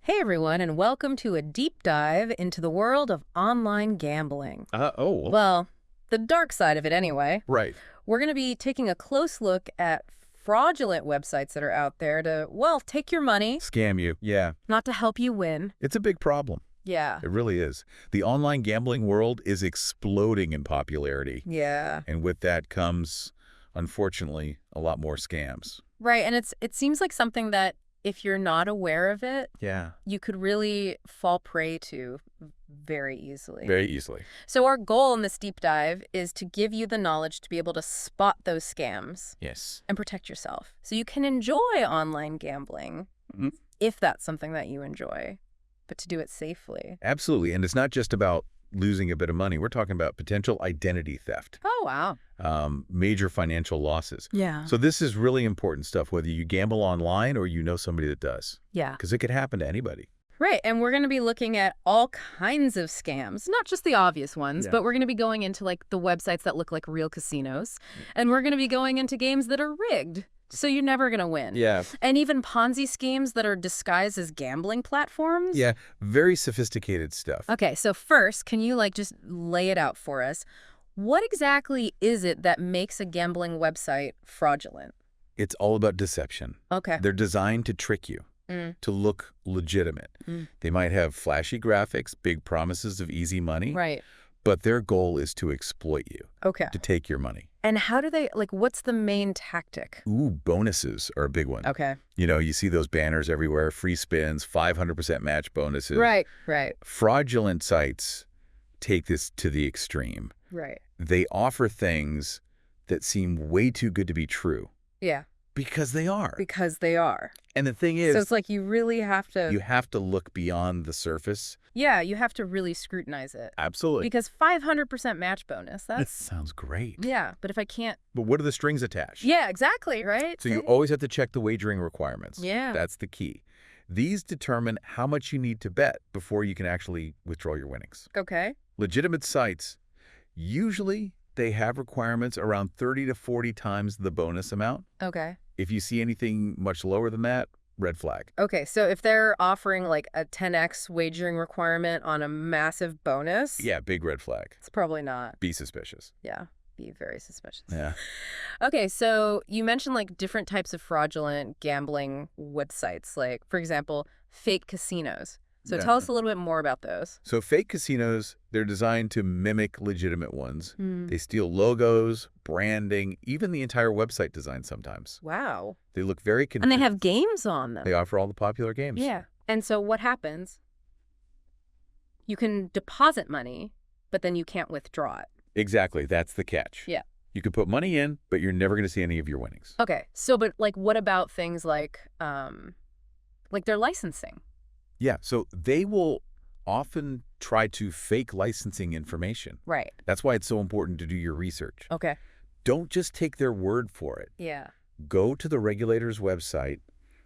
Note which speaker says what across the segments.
Speaker 1: Hey everyone, and welcome to a deep dive into the world of online gambling.
Speaker 2: Oh,
Speaker 1: Well, the dark side of it anyway.
Speaker 2: right.
Speaker 1: We're going to be taking a close look at fraudulent websites that are out there to, well, take your money,
Speaker 2: Scam you. Yeah.
Speaker 1: not to help you win.
Speaker 2: It's a big problem.
Speaker 1: Yeah.
Speaker 2: It really is. The online gambling world is exploding in popularity.
Speaker 1: Yeah.
Speaker 2: And with that comes, unfortunately, a lot more scams.
Speaker 1: Right, and it seems like something that if you're not aware of it,
Speaker 2: Yeah.
Speaker 1: you could really fall prey to very easily.
Speaker 2: Very easily.
Speaker 1: So our goal in this deep dive is to give you the knowledge to be able to spot those scams
Speaker 2: Yes.
Speaker 1: and protect yourself so you can enjoy online gambling
Speaker 2: Mhm.
Speaker 1: if that's something that you enjoy, but to do it safely.
Speaker 2: Absolutely. And it's not just about losing a bit of money. We're talking about potential identity theft,
Speaker 1: Oh, wow.
Speaker 2: major financial losses.
Speaker 1: Yeah.
Speaker 2: So this is really important stuff, whether you gamble online or you know somebody that does,
Speaker 1: Yeah.
Speaker 2: because it could happen to anybody.
Speaker 1: Right. And we're going to be looking at all kinds of scams, not just the obvious ones,
Speaker 2: Yeah.
Speaker 1: but we're going to be going into like the websites that look like real casinos. And we're going to be going into games that are rigged. So you're never going to win.
Speaker 2: Yeah.
Speaker 1: And even Ponzi schemes that are disguised as gambling platforms.
Speaker 2: Yeah. Very sophisticated stuff.
Speaker 1: Okay, so first, can you like just lay it out for us? What exactly is it that makes a gambling website fraudulent?
Speaker 2: It's all about deception.
Speaker 1: Okay.
Speaker 2: They're designed to trick you, to look legitimate. They might have flashy graphics, big promises of easy money,
Speaker 1: Right.
Speaker 2: but their goal is to exploit you,
Speaker 1: Okay.
Speaker 2: to take your money.
Speaker 1: And how do they, like, what's the main tactic?
Speaker 2: Ooh, bonuses are a big one.
Speaker 1: Okay.
Speaker 2: You know, you see those banners everywhere, free spins, 500% match bonuses.
Speaker 1: Right, right,
Speaker 2: Fraudulent sites take this to the extreme.
Speaker 1: right.
Speaker 2: They offer things that seem way too good to be true
Speaker 1: Yeah,
Speaker 2: because they are.
Speaker 1: because they are.
Speaker 2: And the thing
Speaker 1: So
Speaker 2: is,
Speaker 1: it's like you really have to,
Speaker 2: you have to look beyond the surface.
Speaker 1: yeah, you have to really scrutinize it.
Speaker 2: Absolutely.
Speaker 1: Because 500% match bonus,
Speaker 2: That
Speaker 1: that's,
Speaker 2: sounds great.
Speaker 1: yeah, but if I can't,
Speaker 2: But what are the strings attached?
Speaker 1: yeah, exactly, right?
Speaker 2: So you always have to check the wagering requirements.
Speaker 1: Yeah.
Speaker 2: That's the key. These determine how much you need to bet before you can actually withdraw your winnings.
Speaker 1: Okay.
Speaker 2: Legitimate sites, usually they have requirements around 30 to 40 times the bonus amount.
Speaker 1: Okay.
Speaker 2: If you see anything much lower than that, red flag.
Speaker 1: Okay, so if they're offering like a 10x wagering requirement on a massive bonus,
Speaker 2: Yeah, big red flag.
Speaker 1: it's probably not.
Speaker 2: Be suspicious.
Speaker 1: Yeah, be very suspicious.
Speaker 2: Yeah.
Speaker 1: Okay, so you mentioned like different types of fraudulent gambling websites, like, for example, fake casinos. So
Speaker 2: Yeah.
Speaker 1: tell us a little bit more about those.
Speaker 2: So fake casinos, they're designed to mimic legitimate ones.
Speaker 1: Hmm.
Speaker 2: They steal logos, branding, even the entire website design sometimes.
Speaker 1: Wow.
Speaker 2: They look very
Speaker 1: And
Speaker 2: convincing.
Speaker 1: they have games on them.
Speaker 2: They offer all the popular games.
Speaker 1: Yeah. And so what happens? You can deposit money, but then you can't withdraw it.
Speaker 2: Exactly. That's the catch.
Speaker 1: Yeah.
Speaker 2: You can put money in, but you're never going to see any of your winnings.
Speaker 1: Okay. So, but like, what about things like their licensing?
Speaker 2: Yeah. So they will often try to fake licensing information.
Speaker 1: Right.
Speaker 2: That's why it's so important to do your research.
Speaker 1: Okay.
Speaker 2: Don't just take their word for it.
Speaker 1: Yeah.
Speaker 2: Go to the regulator's website,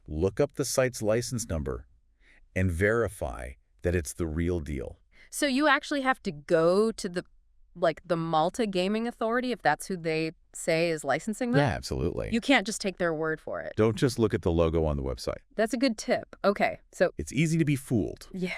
Speaker 2: look up the site's license number, and verify that it's the real deal.
Speaker 1: So you actually have to go to the Malta Gaming Authority if that's who they say is licensing them?
Speaker 2: Yeah, absolutely.
Speaker 1: You can't just take their word for it.
Speaker 2: Don't just look at the logo on the website.
Speaker 1: That's a good tip. Okay. So,
Speaker 2: It's easy to be fooled
Speaker 1: yeah.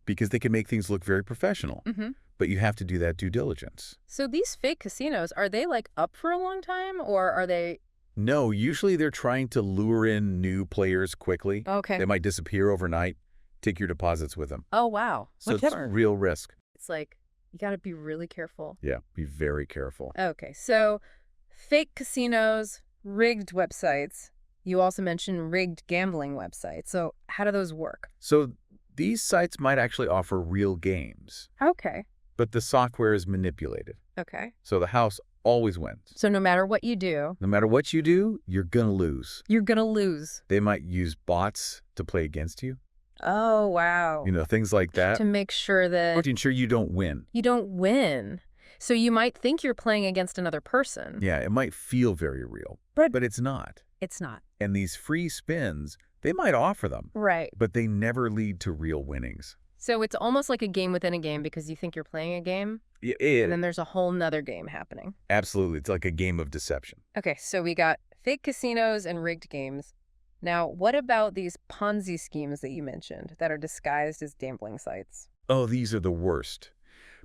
Speaker 2: because they can make things look very professional,
Speaker 1: Hmm.
Speaker 2: but you have to do that due diligence.
Speaker 1: So these fake casinos, are they like up for a long time or are they...
Speaker 2: No, usually they're trying to lure in new players quickly.
Speaker 1: Okay.
Speaker 2: They might disappear overnight. Take your deposits with them.
Speaker 1: Oh, wow.
Speaker 2: So it's real risk.
Speaker 1: It's like, you got to be really careful.
Speaker 2: Yeah, be very careful.
Speaker 1: Okay. So fake casinos, rigged websites. You also mentioned rigged gambling websites. So how do those work?
Speaker 2: So these sites might actually offer real games,
Speaker 1: Okay.
Speaker 2: but the software is manipulated.
Speaker 1: Okay.
Speaker 2: So the house always wins.
Speaker 1: So no matter what you do,
Speaker 2: No matter what you do, you're going to lose.
Speaker 1: you're going to lose.
Speaker 2: They might use bots to play against you.
Speaker 1: Oh, wow.
Speaker 2: You know, things like that.
Speaker 1: To make sure
Speaker 2: Or
Speaker 1: that
Speaker 2: to ensure you don't win.
Speaker 1: you don't win. So you might think you're playing against another person.
Speaker 2: Yeah, it might feel very real,
Speaker 1: But
Speaker 2: but it's not.
Speaker 1: it's not.
Speaker 2: And these free spins, they might offer them,
Speaker 1: Right.
Speaker 2: but they never lead to real winnings.
Speaker 1: So it's almost like a game within a game because you think you're playing a game, and then there's a whole nother game happening.
Speaker 2: Absolutely. It's like a game of deception.
Speaker 1: Okay, so we got fake casinos and rigged games. Now, what about these Ponzi schemes that you mentioned that are disguised as gambling sites?
Speaker 2: Oh, these are the worst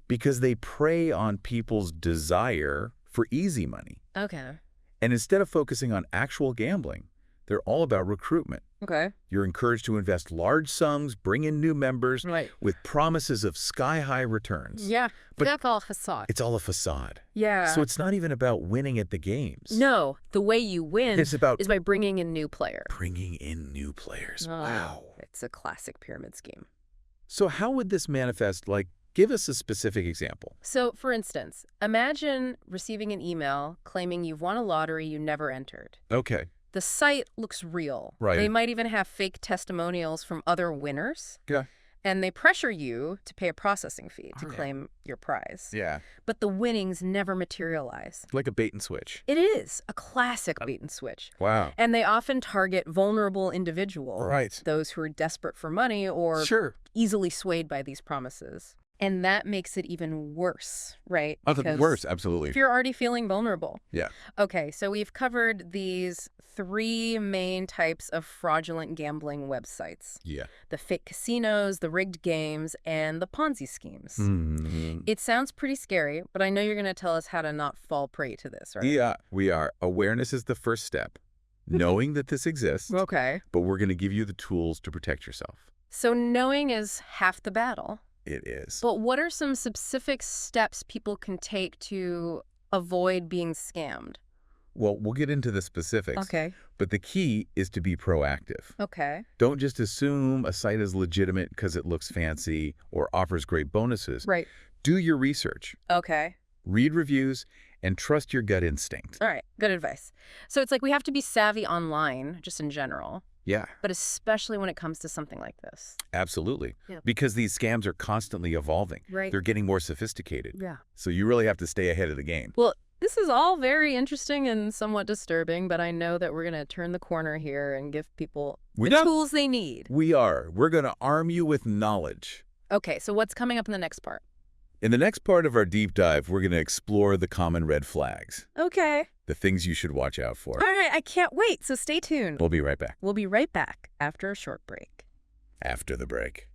Speaker 2: because they prey on people's desire for easy money.
Speaker 1: Okay.
Speaker 2: And instead of focusing on actual gambling, they're all about recruitment.
Speaker 1: Okay.
Speaker 2: You're encouraged to invest large sums, bring in new members
Speaker 1: Right.
Speaker 2: with promises of sky-high returns.
Speaker 1: Yeah,
Speaker 2: But
Speaker 1: that's all facade.
Speaker 2: it's all a facade.
Speaker 1: Yeah.
Speaker 2: So it's not even about winning at the games.
Speaker 1: No, the way you win
Speaker 2: It's about
Speaker 1: is by bringing in new players.
Speaker 2: bringing in new players.
Speaker 1: Oh,
Speaker 2: Wow.
Speaker 1: It's a classic pyramid scheme.
Speaker 2: So how would this manifest? Like, give us a specific example.
Speaker 1: So, for instance, imagine receiving an email claiming you've won a lottery you never entered.
Speaker 2: Okay.
Speaker 1: The site looks real.
Speaker 2: Right.
Speaker 1: They might even have fake testimonials from other winners.
Speaker 2: Yeah.
Speaker 1: And they pressure you to pay a processing fee to
Speaker 2: Oh, yeah.
Speaker 1: claim your prize.
Speaker 2: Yeah.
Speaker 1: But the winnings never materialize.
Speaker 2: Like a bait and switch.
Speaker 1: It is a classic bait and switch.
Speaker 2: Wow.
Speaker 1: And they often target vulnerable individuals.
Speaker 2: Right.
Speaker 1: Those who are desperate for money or
Speaker 2: Sure.
Speaker 1: easily swayed by these promises. And that makes it even worse, right? Because
Speaker 2: Worse, absolutely.
Speaker 1: if you're already feeling vulnerable.
Speaker 2: Yeah.
Speaker 1: Okay, so we've covered these 3 main types of fraudulent gambling websites.
Speaker 2: Yeah.
Speaker 1: The fake casinos, the rigged games, and the Ponzi schemes.
Speaker 2: Mm-hmm.
Speaker 1: It sounds pretty scary, but I know you're going to tell us how to not fall prey to this, right?
Speaker 2: Yeah, we are. Awareness is the first step. Knowing that this exists,
Speaker 1: Okay.
Speaker 2: but we're going to give you the tools to protect yourself.
Speaker 1: So knowing is half the battle.
Speaker 2: It is.
Speaker 1: But what are some specific steps people can take to avoid being scammed?
Speaker 2: Well, we'll get into the specifics.
Speaker 1: Okay.
Speaker 2: But the key is to be proactive.
Speaker 1: Okay.
Speaker 2: Don't just assume a site is legitimate because it looks fancy or offers great bonuses.
Speaker 1: Right.
Speaker 2: Do your research.
Speaker 1: Okay.
Speaker 2: Read reviews and trust your gut instinct.
Speaker 1: All right. Good advice. So it's like we have to be savvy online, just in general,
Speaker 2: Yeah,
Speaker 1: but especially when it comes to something like this.
Speaker 2: absolutely.
Speaker 1: Yeah.
Speaker 2: Because these scams are constantly evolving.
Speaker 1: Right.
Speaker 2: They're getting more sophisticated.
Speaker 1: Yeah.
Speaker 2: So you really have to stay ahead of the game.
Speaker 1: Well, this is all very interesting and somewhat disturbing, but I know that we're going to turn the corner here and give people
Speaker 2: We're
Speaker 1: the
Speaker 2: not-
Speaker 1: tools they need.
Speaker 2: We are. We're going to arm you with knowledge.
Speaker 1: Okay, so what's coming up in the next part?
Speaker 2: In the next part of our deep dive, we're going to explore the common red flags,
Speaker 1: Okay.
Speaker 2: the things you should watch out for.
Speaker 1: All right, I can't wait, so stay tuned.
Speaker 2: We'll be right back
Speaker 1: We'll be right back after a short break.
Speaker 2: after the break.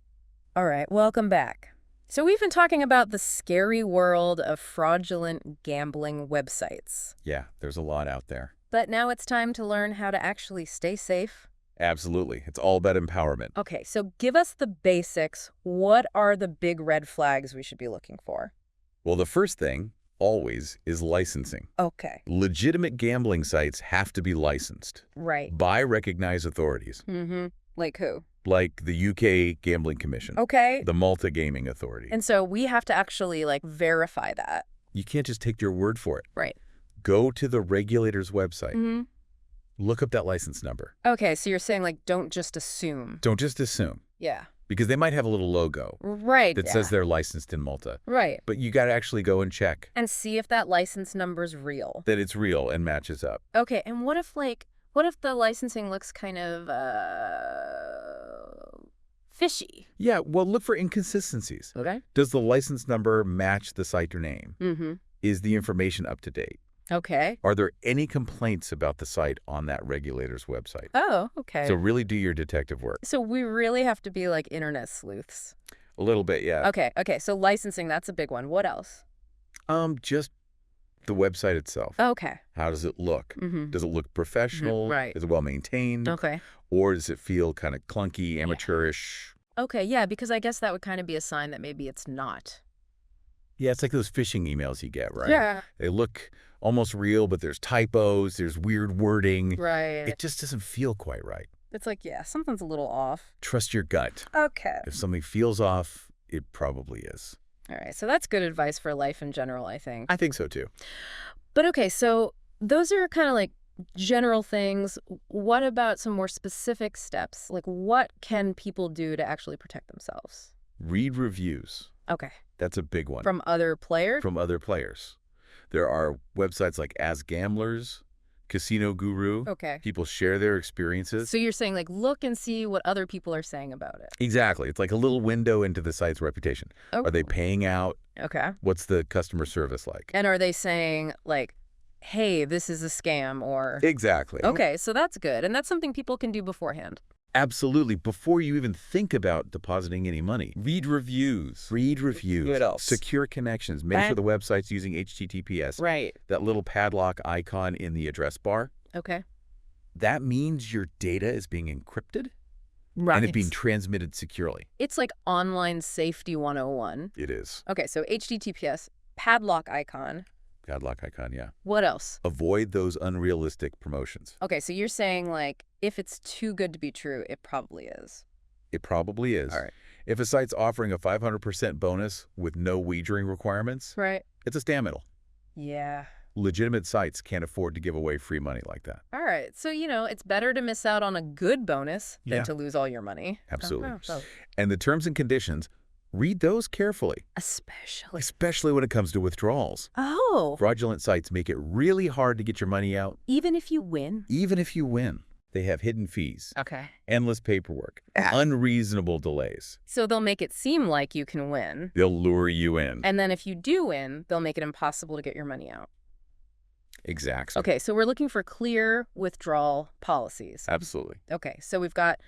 Speaker 1: All right, welcome back. So we've been talking about the scary world of fraudulent gambling websites.
Speaker 2: Yeah, there's a lot out there.
Speaker 1: But now it's time to learn how to actually stay safe.
Speaker 2: Absolutely. It's all about empowerment.
Speaker 1: Okay, so give us the basics. What are the big red flags we should be looking for?
Speaker 2: Well, the first thing, always, is licensing.
Speaker 1: Okay,
Speaker 2: Legitimate gambling sites have to be licensed
Speaker 1: right.
Speaker 2: by recognized authorities,
Speaker 1: Mm-hmm. Like who?
Speaker 2: like the UK Gambling Commission,
Speaker 1: Okay.
Speaker 2: the Malta Gaming Authority.
Speaker 1: And so we have to actually, verify that.
Speaker 2: You can't just take your word for it.
Speaker 1: Right.
Speaker 2: Go to the regulator's website.
Speaker 1: Mm-hmm.
Speaker 2: Look up that license number.
Speaker 1: Okay, so you're saying, don't just assume.
Speaker 2: Don't just assume,
Speaker 1: Yeah.
Speaker 2: because they might have a little logo
Speaker 1: Right.
Speaker 2: that
Speaker 1: yeah.
Speaker 2: says they're licensed in Malta.
Speaker 1: Right.
Speaker 2: But you got to actually go and check
Speaker 1: And see if that license number's real.
Speaker 2: that it's real and matches up.
Speaker 1: Okay, and what if the licensing looks kind of fishy?
Speaker 2: Yeah, well, look for inconsistencies.
Speaker 1: Okay.
Speaker 2: Does the license number match the site or name?
Speaker 1: Mm-hmm.
Speaker 2: Is the information up to date?
Speaker 1: Okay.
Speaker 2: Are there any complaints about the site on that regulator's website?
Speaker 1: Oh, okay.
Speaker 2: So really do your detective work.
Speaker 1: So we really have to be like internet sleuths.
Speaker 2: A little bit, yeah.
Speaker 1: Okay, so licensing, that's a big one. What else?
Speaker 2: Just the website itself.
Speaker 1: Okay.
Speaker 2: How does it look?
Speaker 1: Mm-hmm.
Speaker 2: Does it look professional?
Speaker 1: Right.
Speaker 2: Is it well maintained?
Speaker 1: Okay.
Speaker 2: Or does it feel kind of clunky, amateurish?
Speaker 1: Okay, yeah, because I guess that would kind of be a sign that maybe it's not.
Speaker 2: Yeah, it's like those phishing emails you get, right?
Speaker 1: Yeah.
Speaker 2: They look almost real, but there's typos, there's weird wording.
Speaker 1: Right.
Speaker 2: It just doesn't feel quite right.
Speaker 1: It's like, yeah, something's a little off.
Speaker 2: Trust your gut.
Speaker 1: Okay.
Speaker 2: If something feels off, it probably is.
Speaker 1: All right, so that's good advice for life in general, I think.
Speaker 2: I think so too.
Speaker 1: But okay, so those are kind of like general things. What about some more specific steps? Like, what can people do to actually protect themselves?
Speaker 2: Read reviews.
Speaker 1: Okay.
Speaker 2: That's a big one.
Speaker 1: From other players?
Speaker 2: From other players. There are websites like As Gamblers, Casino Guru.
Speaker 1: Okay.
Speaker 2: People share their experiences.
Speaker 1: So you're saying, look and see what other people are saying about it.
Speaker 2: Exactly. It's like a little window into the site's reputation.
Speaker 1: Oh.
Speaker 2: Are they paying out?
Speaker 1: Okay.
Speaker 2: What's the customer service like?
Speaker 1: And are they saying, hey, this is a scam, or...
Speaker 2: Exactly.
Speaker 1: Okay, so that's good. And that's something people can do beforehand.
Speaker 2: Absolutely. Before you even think about depositing any money.
Speaker 3: Read reviews.
Speaker 2: Read reviews.
Speaker 3: What else?
Speaker 2: Secure connections. Make sure the website's using HTTPS.
Speaker 3: Right.
Speaker 2: That little padlock icon in the address bar.
Speaker 1: Okay.
Speaker 2: That means your data is being encrypted
Speaker 1: Right.
Speaker 2: and it's being transmitted securely.
Speaker 1: It's like online safety 101.
Speaker 2: It is.
Speaker 1: Okay, so HTTPS, padlock icon.
Speaker 2: Padlock icon, yeah.
Speaker 1: What else?
Speaker 2: Avoid those unrealistic promotions.
Speaker 1: Okay, so you're saying, like, if it's too good to be true, it probably is.
Speaker 2: It probably is.
Speaker 1: All right.
Speaker 2: If a site's offering a 500% bonus with no wagering requirements,
Speaker 1: Right.
Speaker 2: it's a scam middle.
Speaker 1: Yeah.
Speaker 2: Legitimate sites can't afford to give away free money like that.
Speaker 1: All right. So, it's better to miss out on a good bonus than
Speaker 2: Yeah.
Speaker 1: to lose all your money.
Speaker 2: Absolutely.
Speaker 1: Oh.
Speaker 2: And the terms and conditions, read those carefully,
Speaker 1: Especially.
Speaker 2: especially when it comes to withdrawals.
Speaker 1: Oh.
Speaker 2: Fraudulent sites make it really hard to get your money out,
Speaker 1: Even if you win?
Speaker 2: even if you win. They have hidden fees,
Speaker 1: Okay.
Speaker 2: endless paperwork, unreasonable delays.
Speaker 1: So they'll make it seem like you can win.
Speaker 2: They'll lure you in.
Speaker 1: And then if you do win, they'll make it impossible to get your money out.
Speaker 2: Exactly.
Speaker 1: Okay, so we're looking for clear withdrawal policies.
Speaker 2: Absolutely.
Speaker 1: Okay, so we've got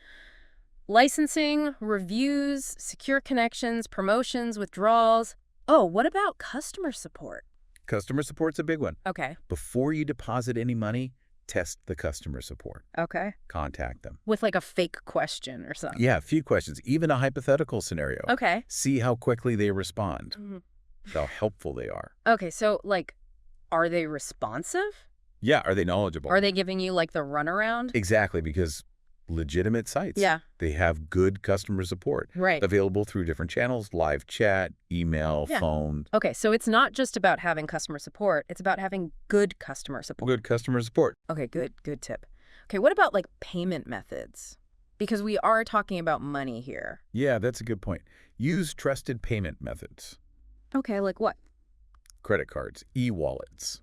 Speaker 1: licensing, reviews, secure connections, promotions, withdrawals. Oh, what about customer support?
Speaker 2: Customer support's a big one.
Speaker 1: Okay.
Speaker 2: Before you deposit any money, test the customer support.
Speaker 1: Okay.
Speaker 2: Contact them.
Speaker 1: With like a fake question or something.
Speaker 2: Yeah, a few questions, even a hypothetical scenario.
Speaker 1: Okay.
Speaker 2: See how quickly they respond,
Speaker 1: Mhm.
Speaker 2: how helpful they are.
Speaker 1: Okay, so like, are they responsive?
Speaker 2: Yeah, are they knowledgeable?
Speaker 1: Are they giving you like the runaround?
Speaker 2: Exactly, because legitimate sites,
Speaker 1: Yeah.
Speaker 2: they have good customer support
Speaker 1: Right.
Speaker 2: available through different channels, live chat, email,
Speaker 1: Yeah.
Speaker 2: phone.
Speaker 1: Okay, so it's not just about having customer support. It's about having good customer support.
Speaker 2: Good customer support.
Speaker 1: Okay, good tip. Okay, what about like payment methods? Because we are talking about money here.
Speaker 2: Yeah, that's a good point. Use trusted payment methods.
Speaker 1: Okay, like what?
Speaker 2: Credit cards, e-wallets,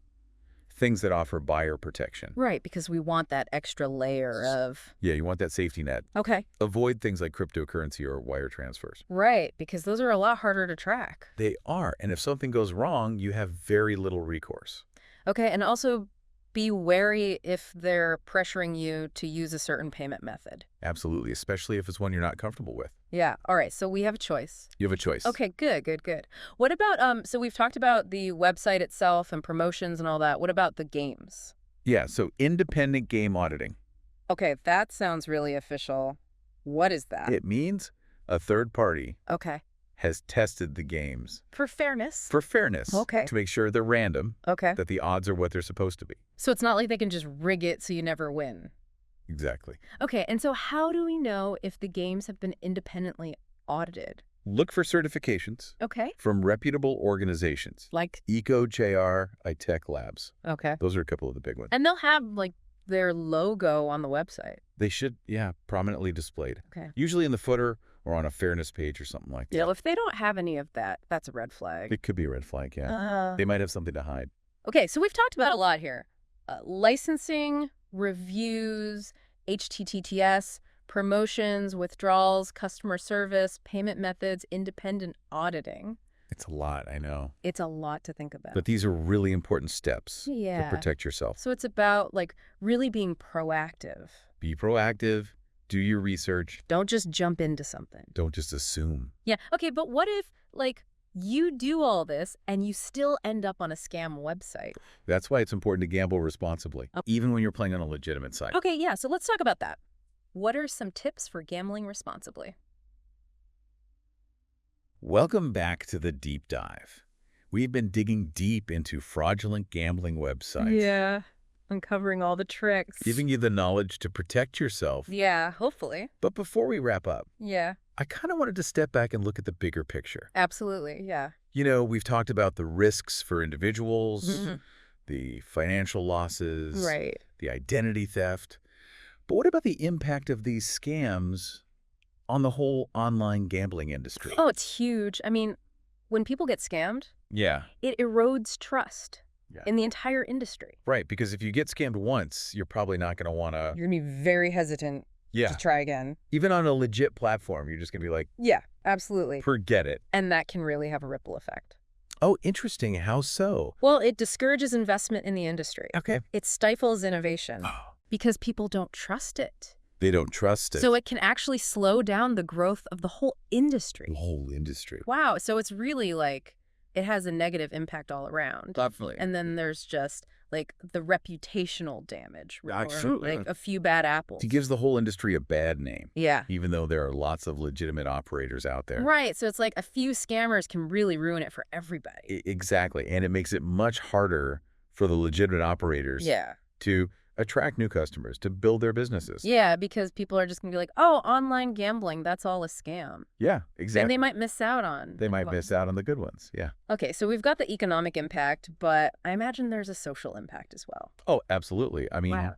Speaker 2: things that offer buyer protection.
Speaker 1: Right, because we want that extra layer of...
Speaker 2: Yeah, you want that safety net.
Speaker 1: Okay.
Speaker 2: Avoid things like cryptocurrency or wire transfers.
Speaker 1: Right, because those are a lot harder to track.
Speaker 2: They are, and if something goes wrong, you have very little recourse.
Speaker 1: Okay, and also be wary if they're pressuring you to use a certain payment method.
Speaker 2: Absolutely, especially if it's one you're not comfortable with.
Speaker 1: Yeah, all right, so we have a choice.
Speaker 2: You have a choice.
Speaker 1: Okay, good. What about, so we've talked about the website itself and promotions and all that. What about the games?
Speaker 2: Yeah, so independent game auditing.
Speaker 1: Okay, that sounds really official. What is that?
Speaker 2: It means a third party
Speaker 1: Okay.
Speaker 2: has tested the games
Speaker 1: For fairness.
Speaker 2: for fairness.
Speaker 1: Okay.
Speaker 2: To make sure they're random,
Speaker 1: Okay.
Speaker 2: that the odds are what they're supposed to be.
Speaker 1: So it's not like they can just rig it so you never win.
Speaker 2: Exactly.
Speaker 1: Okay, and so how do we know if the games have been independently audited?
Speaker 2: Look for certifications
Speaker 1: Okay.
Speaker 2: from reputable organizations.
Speaker 1: Like,
Speaker 2: EcoJR, iTech Labs.
Speaker 1: okay.
Speaker 2: Those are a couple of the big ones.
Speaker 1: And they'll have, like, their logo on the website.
Speaker 2: They should, yeah, prominently displayed.
Speaker 1: Okay.
Speaker 2: Usually in the footer or on a fairness page or something like that.
Speaker 1: Yeah, if they don't have any of that, that's a red flag.
Speaker 2: It could be a red flag, yeah. They might have something to hide.
Speaker 1: Okay, so we've talked about a lot here. Licensing, reviews, HTTPS, promotions, withdrawals, customer service, payment methods, independent auditing.
Speaker 2: It's a lot, I know.
Speaker 1: It's a lot to think about.
Speaker 2: But these are really important steps
Speaker 1: Yeah.
Speaker 2: to protect yourself.
Speaker 1: So it's about, like, really being proactive.
Speaker 2: Be proactive, do your research,
Speaker 1: Don't just jump into something.
Speaker 2: don't just assume.
Speaker 1: Yeah, okay, but what if, like, you do all this and you still end up on a scam website?
Speaker 2: That's why it's important to gamble responsibly, even when you're playing on a legitimate site.
Speaker 1: Okay, yeah, so let's talk about that. What are some tips for gambling responsibly?
Speaker 2: Welcome back to the deep dive. We've been digging deep into fraudulent gambling websites.
Speaker 1: Yeah, uncovering all the tricks.
Speaker 2: Giving you the knowledge to protect yourself.
Speaker 1: Yeah, hopefully.
Speaker 2: But before we wrap up,
Speaker 1: Yeah,
Speaker 2: I kind of wanted to step back and look at the bigger picture.
Speaker 1: absolutely, yeah.
Speaker 2: You know, we've talked about the risks for individuals,
Speaker 1: Mhm.
Speaker 2: the financial losses,
Speaker 1: Right.
Speaker 2: the identity theft. But what about the impact of these scams on the whole online gambling industry?
Speaker 1: Oh, it's huge. I mean, when people get scammed,
Speaker 2: Yeah,
Speaker 1: it erodes trust
Speaker 2: Yeah.
Speaker 1: in the entire industry.
Speaker 2: right. Because if you get scammed once, you're probably not going to want to,
Speaker 1: You're going to be very hesitant
Speaker 2: yeah,
Speaker 1: to try again.
Speaker 2: even on a legit platform, you're just going to be like,
Speaker 1: Yeah, absolutely.
Speaker 2: forget it.
Speaker 1: And that can really have a ripple effect.
Speaker 2: Oh, interesting. How so?
Speaker 1: Well, it discourages investment in the industry.
Speaker 2: Okay.
Speaker 1: It stifles innovation because people don't trust it.
Speaker 2: They don't trust it.
Speaker 1: So it can actually slow down the growth of the whole industry.
Speaker 2: The whole industry.
Speaker 1: Wow. So it's really like it has a negative impact all around.
Speaker 2: Definitely.
Speaker 1: And then there's just like the reputational damage.
Speaker 2: Absolutely.
Speaker 1: Or like a few bad apples.
Speaker 2: It gives the whole industry a bad name.
Speaker 1: Yeah.
Speaker 2: Even though there are lots of legitimate operators out there.
Speaker 1: Right. So it's like a few scammers can really ruin it for everybody.
Speaker 2: Exactly. And it makes it much harder for the legitimate operators to attract new customers, to build their businesses.
Speaker 1: Yeah, because people are just going to be like, oh, online gambling, that's all a scam.
Speaker 2: Yeah, exactly.
Speaker 1: And they might miss out on.
Speaker 2: They might miss out on the good ones. Yeah.
Speaker 1: Okay, so we've got the economic impact, but I imagine there's a social impact as well.
Speaker 2: Oh, absolutely. I mean,
Speaker 1: Wow.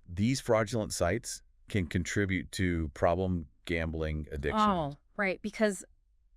Speaker 2: these fraudulent sites can contribute to problem gambling addiction.
Speaker 1: Oh, right. Because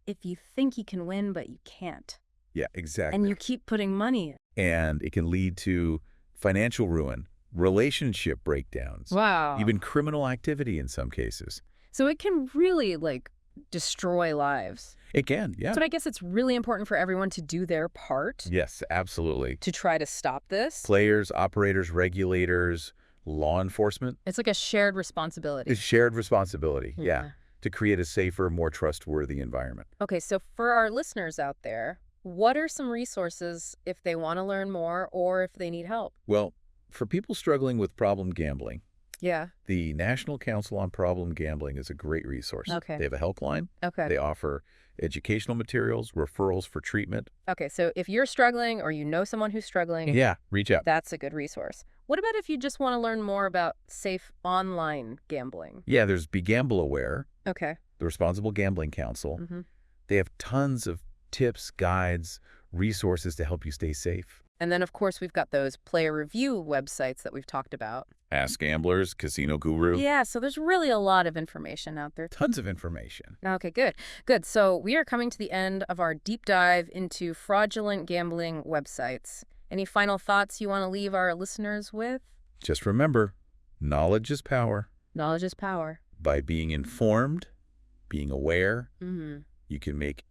Speaker 1: if you think you can win, but you can't.
Speaker 2: Yeah, exactly.
Speaker 1: And you keep putting money in.
Speaker 2: And it can lead to financial ruin, relationship breakdowns,
Speaker 1: Wow.
Speaker 2: even criminal activity in some cases.
Speaker 1: So it can really, like, destroy lives.
Speaker 2: It can, yeah.
Speaker 1: So I guess it's really important for everyone to do their part.
Speaker 2: Yes, absolutely.
Speaker 1: To try to stop this.
Speaker 2: Players, operators, regulators, law enforcement.
Speaker 1: It's like a shared responsibility.
Speaker 2: It's shared responsibility, yeah, to create a safer, more trustworthy environment.
Speaker 1: Okay, so for our listeners out there, what are some resources if they want to learn more or if they need help?
Speaker 2: Well, for people struggling with problem gambling,
Speaker 1: Yeah.
Speaker 2: the National Council on Problem Gambling is a great resource.
Speaker 1: Okay.
Speaker 2: They have a helpline.
Speaker 1: Okay.
Speaker 2: They offer educational materials, referrals for treatment.
Speaker 1: Okay, so if you're struggling or you know someone who's struggling,
Speaker 2: Yeah, reach out.
Speaker 1: that's a good resource. What about if you just want to learn more about safe online gambling?
Speaker 2: Yeah, there's Be Gamble Aware,
Speaker 1: Okay.
Speaker 2: the Responsible Gambling Council.
Speaker 1: Mm-hmm.
Speaker 2: They have tons of tips, guides, resources to help you stay safe.
Speaker 1: And then, of course, we've got those player review websites that we've talked about.
Speaker 2: Ask Gamblers, Casino Guru.
Speaker 1: Yeah, so there's really a lot of information out there.
Speaker 2: Tons of information.
Speaker 1: Okay, good. Good. So we are coming to the end of our deep dive into fraudulent gambling websites. Any final thoughts you want to leave our listeners with?
Speaker 2: Just remember, knowledge is power.
Speaker 1: Knowledge is power.
Speaker 2: By being informed, being aware,
Speaker 1: Mm-hmm.
Speaker 2: you can make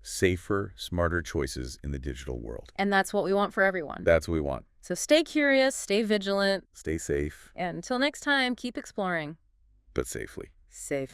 Speaker 2: safer, smarter choices in the digital world.
Speaker 1: And that's what we want for everyone.
Speaker 2: That's what we want.
Speaker 1: So stay curious, stay vigilant,
Speaker 2: Stay safe,
Speaker 1: and until next time, keep exploring.
Speaker 2: but safely.
Speaker 1: Safe.